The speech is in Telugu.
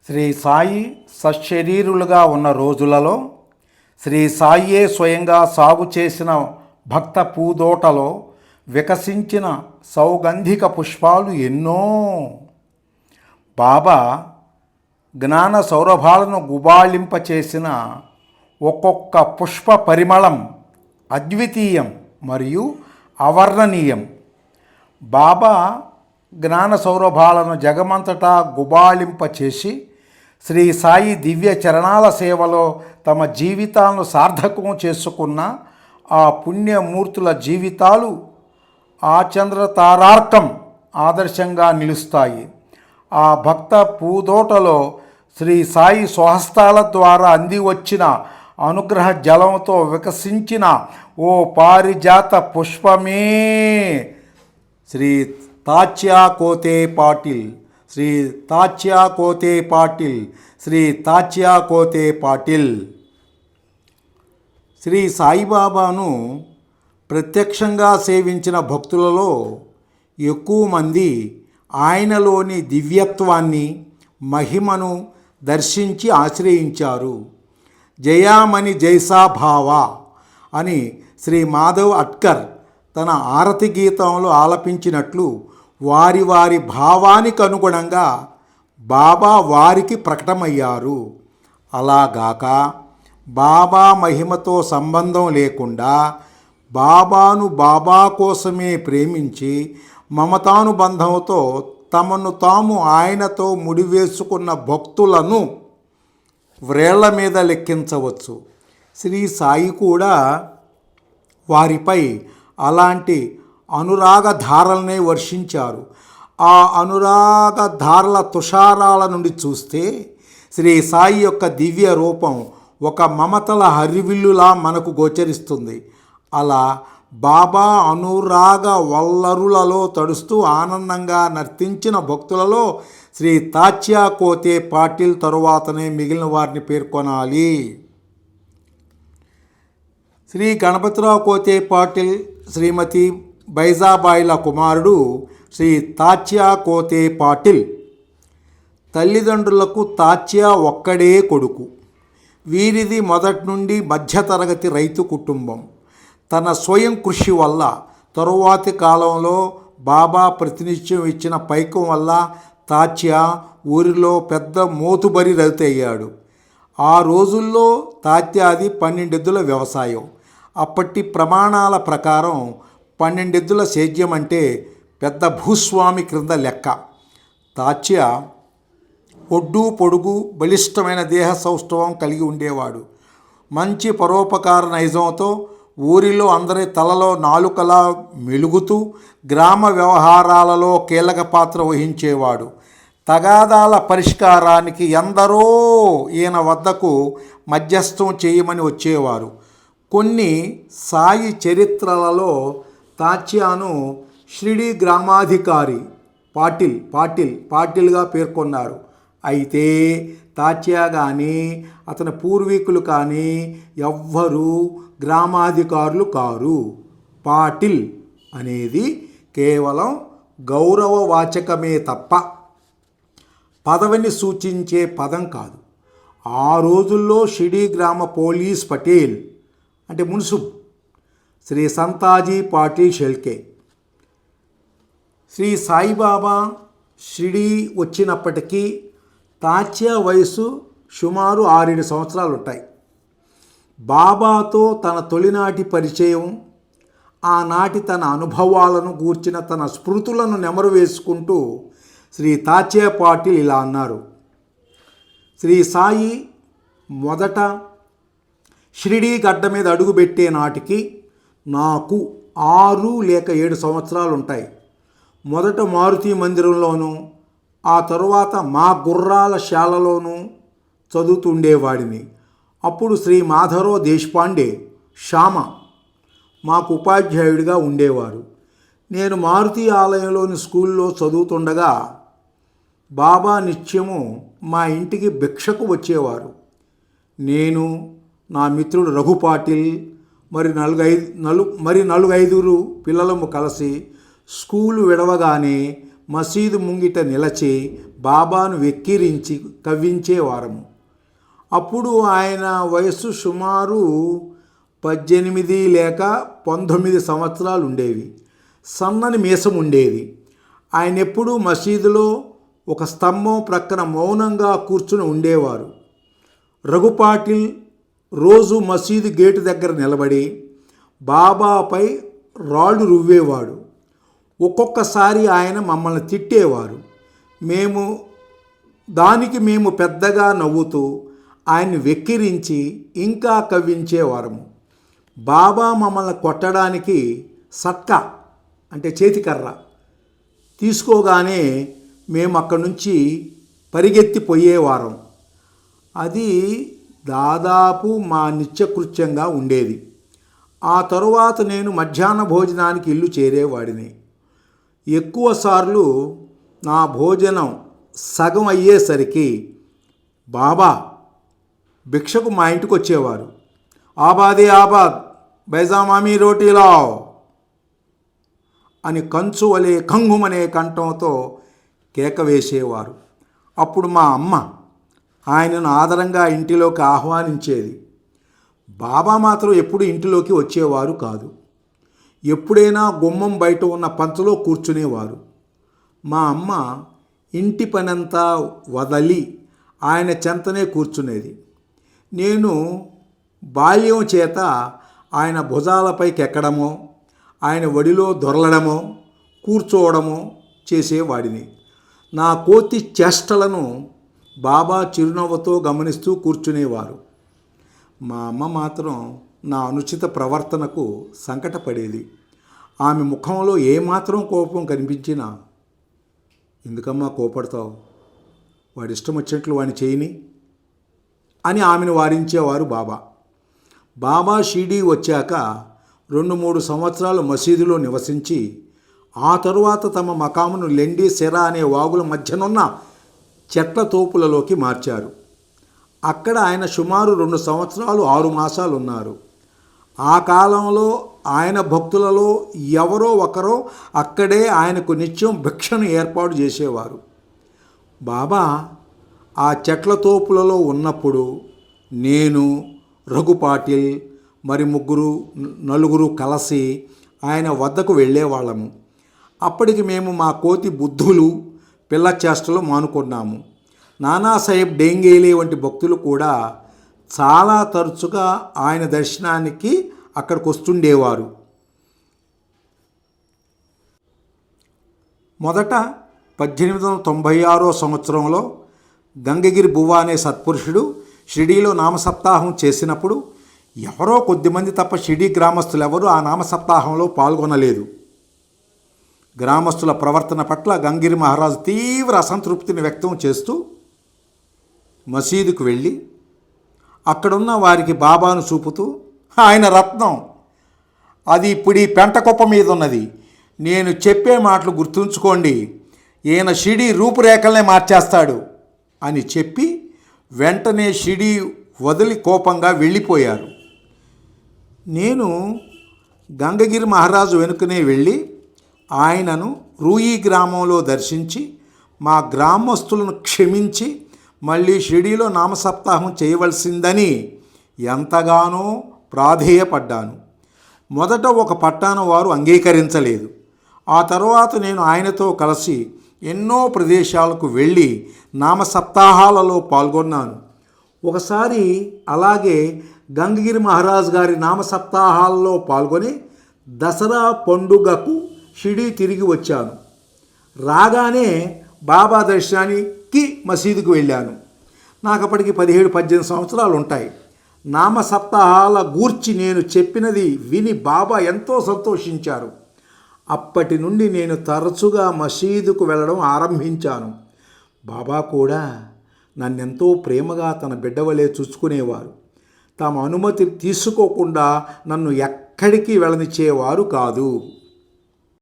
శ్రీ సాయి సశరీరులుగా ఉన్న రోజులలో శ్రీ సాయియే స్వయంగా సాగు చేసిన భక్త పూదోటలో వికసించిన సౌగంధిక పుష్పాలు ఎన్నో. బాబా జ్ఞాన సౌరభాలను గుబాళింపచేసిన ఒక్కొక్క పుష్ప పరిమళం అద్వితీయం మరియు అవర్ణనీయం. బాబా జ్ఞాన సౌరభాలను జగమంతటా గుబాళింపచేసి శ్రీ సాయి దివ్య చరణాల సేవలో తమ జీవితాలను సార్థకం చేసుకున్న ఆ పుణ్యమూర్తుల జీవితాలు ఆచంద్రతారార్కం ఆదర్శంగా నిలుస్తాయి. ఆ భక్త పూదోటలో శ్రీ సాయి స్వహస్తాల ద్వారా అంది వచ్చిన అనుగ్రహ జలంతో వికసించిన ఓ పారిజాత పుష్పమే శ్రీ తాత్యా కోతే పాటిల్. శ్రీ తాత్యా కోతే పాటిల్. శ్రీ తాత్యా కోతే పాటిల్. శ్రీ సాయిబాబాను ప్రత్యక్షంగా సేవించిన భక్తులలో ఎక్కువ మంది ఆయనలోని దివ్యత్వాన్ని మహిమను దర్శించి ఆశ్రయించారు. జయామణి జైసా భావ అని శ్రీ మాధవ్ అట్కర్ తన ఆరతి గీతంలో ఆలపించినట్లు వారి వారి భావానికి అనుగుణంగా బాబా వారికి ప్రకటమయ్యారు. అలాగాక బాబా మహిమతో సంబంధం లేకుండా బాబాను బాబా కోసమే ప్రేమించి మమతానుబంధంతో తమను తాము ఆయనతో ముడివేసుకున్న భక్తులను వ్రేళ్ల మీద లెక్కించవచ్చు. శ్రీ సాయి కూడా వారిపై అలాంటి అనురాగధారలనే వర్షించారు. ఆ అనురాగధారల తుషారాల నుండి చూస్తే శ్రీ సాయి యొక్క దివ్య రూపం ఒక మమతల హరివిల్లులా మనకు గోచరిస్తుంది. అలా బాబా అనురాగ వల్లరులలో తడుస్తూ ఆనందంగా నర్తించిన భక్తులలో శ్రీ తాత్యా కోతే పాటిల్ తరువాతనే మిగిలిన వారిని పేర్కొనాలి. శ్రీ గణపతిరావు కోతే పాటిల్, శ్రీమతి బైజాబాయిల కుమారుడు శ్రీ తాత్యా కోతే పాటిల్. తల్లిదండ్రులకు తాత్యా ఒక్కడే కొడుకు. వీరిది మొదటి నుండి మధ్యతరగతి రైతు కుటుంబం. తన స్వయం కృషి వల్ల తరువాతి కాలంలో బాబా ప్రతినిత్యం ఇచ్చిన పైకం వల్ల తాత్యా ఊరిలో పెద్ద మోతుబరి రైతు అయ్యాడు. ఆ రోజుల్లో తాత్యాది 12 ఎద్దుల వ్యవసాయం. అప్పటి ప్రమాణాల ప్రకారం 12 ఎద్దుల సేద్యం అంటే పెద్ద భూస్వామి క్రింద లెక్క. తాత్యా ఒడ్డు పొడుగు బలిష్టమైన దేహ సౌష్ఠవం కలిగి ఉండేవాడు. మంచి పరోపకార నైజంతో ఊరిలో అందరి తలలో నాలుకలా మెలుగుతూ గ్రామ వ్యవహారాలలో కీలక పాత్ర వహించేవాడు. తగాదాల పరిష్కారానికి ఎందరో ఈయన వద్దకు మధ్యస్థం చేయమని వచ్చేవారు. కొన్ని సాయి చరిత్రలలో తాత్యాను షిరిడి గ్రామాధికారి పాటిల్గా పేర్కొన్నారు. అయితే తాత్యా కానీ అతని పూర్వీకులు కానీ ఎవ్వరూ గ్రామాధికారులు కారు. పాటిల్ అనేది కేవలం గౌరవవాచకమే తప్ప పదవిని సూచించే పదం కాదు. ఆ రోజుల్లో షిరిడి గ్రామ పోలీస్ పటేల్ అంటే మున్సిబ్ శ్రీ సంతాజీ పాటిల్ షెల్కే. శ్రీ సాయిబాబా షిరిడి వచ్చినప్పటికీ తాత్యా వయసు సుమారు 6-7 సంవత్సరాలు ఉంటాయి. బాబాతో తన తొలినాటి పరిచయం, ఆనాటి తన అనుభవాలను గూర్చిన తన స్మృతులను నెమరు వేసుకుంటూ శ్రీ తాత్యా పాటిల్ ఇలా అన్నారు. శ్రీ సాయి మొదట షిరిడీ గడ్డ మీద అడుగుపెట్టే నాటికి నాకు 6 లేక 7 సంవత్సరాలు ఉంటాయి. మొదట మారుతి మందిరంలోనూ ఆ తరువాత మా గుర్రాల శాలలోనూ చదువుతుండేవాడిని. అప్పుడు శ్రీ మాధవరావు దేశపాండే శ్యామ మాకు ఉపాధ్యాయుడిగా ఉండేవారు. నేను మారుతి ఆలయంలోని స్కూల్లో చదువుతుండగా బాబా నిత్యము మా ఇంటికి భిక్షకు వచ్చేవారు. నేను, నా మిత్రుడు రఘు పాటిల్ మరి 4-5 పిల్లలము కలిసి స్కూలు విడవగానే మసీదు ముంగిట నిలచి బాబాను వెక్కిరించి కవ్వించేవారము. అప్పుడు ఆయన వయస్సు సుమారు 18 లేక 19 సంవత్సరాలు ఉండేవి. సన్నని మీసం ఉండేది. ఆయన ఎప్పుడూ మసీదులో ఒక స్తంభం ప్రక్కన మౌనంగా కూర్చుని ఉండేవారు. రఘుపాటిల్ రోజు మసీదు గేటు దగ్గర నిలబడి బాబాపై రాళ్ళు రువ్వేవాడు. ఒక్కొక్కసారి ఆయన మమ్మల్ని తిట్టేవారు. మేము పెద్దగా నవ్వుతూ ఆయన్ని వెక్కిరించి ఇంకా కవ్వించేవారము. బాబా మమ్మల్ని కొట్టడానికి సట్కా అంటే చేతికర్ర తీసుకోగానే మేము అక్కడి నుంచి పరిగెత్తిపోయేవారం. అది దాదాపు మా నిత్యకృత్యంగా ఉండేది. ఆ తరువాత నేను మధ్యాహ్న భోజనానికి ఇల్లు చేరేవాడిని. ఎక్కువసార్లు నా భోజనం సగం అయ్యేసరికి బాబా భిక్షకు మా ఇంటికి వచ్చేవారు. ఆబాదే ఆబాద్ బైజామామీ రోటీలావ్ అని కంచు వలె కంగుమనే కంఠంతో కేక వేసేవారు. అప్పుడు మా అమ్మ ఆయనను ఆదరంగా ఇంటిలోకి ఆహ్వానించేది. బాబా మాత్రం ఎప్పుడు ఇంటిలోకి వచ్చేవారు కాదు. ఎప్పుడైనా గుమ్మం బయట ఉన్న పంచలో కూర్చునేవారు. మా అమ్మ ఇంటి పనంతా వదలి ఆయన చెంతనే కూర్చునేది. నేను బాల్యం చేత ఆయన భుజాలపైకి ఎక్కడమో, ఆయన ఒడిలో దొరలడమో, కూర్చోవడమో చేసేవాడిని. నా కోతి చేష్టలను బాబా చిరునవ్వుతో గమనిస్తూ కూర్చునేవారు. మా అమ్మ మాత్రం నా అనుచిత ప్రవర్తనకు సంకటపడేది. ఆమె ముఖంలో ఏమాత్రం కోపం కనిపించినా, ఎందుకమ్మా కోపడతావు, వాడి ఇష్టం వచ్చినట్లు వాడిని చేయని అని ఆమెను వారించేవారు బాబా. బాబా షిరిడీ వచ్చాక 2-3 సంవత్సరాలు మసీదులో నివసించి ఆ తరువాత తమ మకామును లెండి సెరా అనే వాగుల మధ్యనున్న చెట్ల తోపులలోకి మార్చారు. అక్కడ ఆయన సుమారు 2 సంవత్సరాలు 6 మాసాలు ఉన్నారు. ఆ కాలంలో ఆయన భక్తులలో ఎవరో ఒకరో అక్కడే ఆయనకు నిత్యం భిక్షను ఏర్పాటు చేసేవారు. బాబా ఆ చెట్ల తోపులలో ఉన్నప్పుడు నేను, రఘుపాటిల్ మరి 3-4 కలిసి ఆయన వద్దకు వెళ్ళేవాళ్ళము. అప్పటికి మేము మా కోతి బుద్ధులు పిల్ల చేష్టలు మానుకున్నాము. నానాసాహెబ్ డేంగేలే వంటి భక్తులు కూడా చాలా తరచుగా ఆయన దర్శనానికి అక్కడికి వస్తుండేవారు. మొదట 1896 సంవత్సరంలో గంగగిరి బువ్వ అనే సత్పురుషుడు షిరిడీలో నామసప్తాహం చేసినప్పుడు ఎవరో కొద్దిమంది తప్ప షిరిడీ గ్రామస్తులు ఎవరూ ఆ నామసప్తాహంలో పాల్గొనలేదు. గ్రామస్తుల ప్రవర్తన పట్ల గంగిరి మహారాజు తీవ్ర అసంతృప్తిని వ్యక్తం చేస్తూ మసీదుకు వెళ్ళి అక్కడున్న వారికి బాబాను చూపుతూ, ఆయన రత్నం, అది ఇప్పుడు ఈ పెంటకుప్ప మీద ఉన్నది, నేను చెప్పే మాటలు గుర్తుంచుకోండి, ఈయన షిరిడీ రూపురేఖలనే మార్చేస్తాడు అని చెప్పి వెంటనే షిరిడీ వదిలి కోపంగా వెళ్ళిపోయారు. నేను గంగగిరి మహారాజు వెనుకనే వెళ్ళి ఆయనను రూయి గ్రామంలో దర్శించి మా గ్రామస్తులను క్షమించి మళ్ళీ షిరిడీలో నామసప్తాహం చేయవలసిందని ఎంతగానో ప్రాధేయపడ్డాను. మొదట ఒక పట్టాణ వారు అంగీకరించలేదు. ఆ తర్వాత నేను ఆయనతో కలిసి ఎన్నో ప్రదేశాలకు వెళ్ళి నామసప్తాహాలలో పాల్గొన్నాను. ఒకసారి అలాగే గంగగిరి మహారాజ్ గారి నామసప్తాహాల్లో పాల్గొని దసరా పండుగకు షిరిడీ తిరిగి వచ్చాను. రాగానే బాబా దర్శనానికి మసీదుకు వెళ్ళాను. నాకు అప్పటికి 17-18 సంవత్సరాలు ఉంటాయి. నామసప్తాహాల గూర్చి నేను చెప్పినది విని బాబా ఎంతో సంతోషించారు. అప్పటి నుండి నేను తరచుగా మసీదుకు వెళ్ళడం ఆరంభించాను. బాబా కూడా నన్నెంతో ప్రేమగా తన బిడ్డవలే చూసుకునేవారు. తమ అనుమతి తీసుకోకుండా నన్ను ఎక్కడికి వెళ్ళనిచ్చేవారు కాదు.